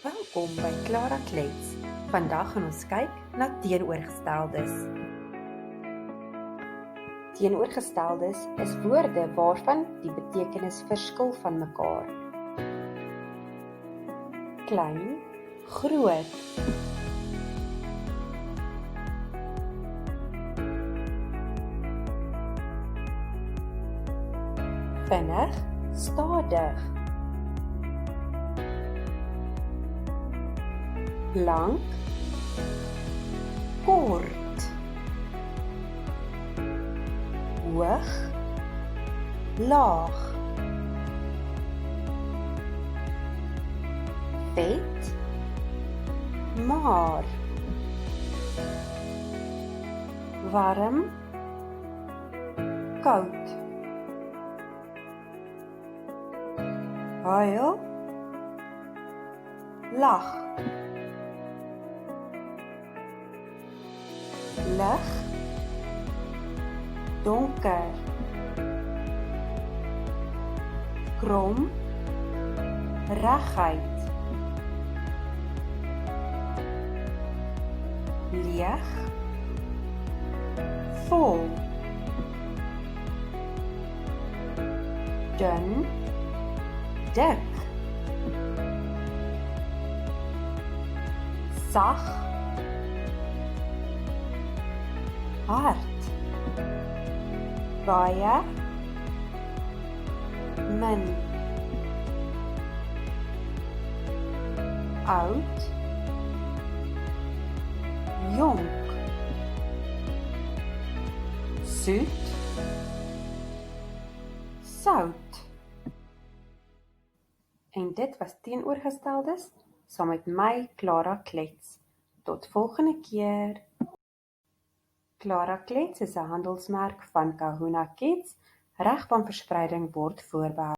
Welkom by Clara Klets. Vandag gaan ons kyk na teenoorgesteldes. Teenoorgesteldes is woorde waarvan die betekenis verskil van mekaar. Klein, groot. Vinnig, stadig. Lank, kort. Hoog, laag. Vet, maar. Warm, koud. Huil, lag. Lig, donker. Krom, reguit. Leeg, vol. Dun, dik. Sag, hard. Baie, min. Oud, jonk. Soet, sout. En dit was teenoorgesteldes saam met my Clara Klets. Tot volgende keer. Clara Klets is 'n handelsmerk van Kahuna Kids. Regbaan verspreiding word voorbehou.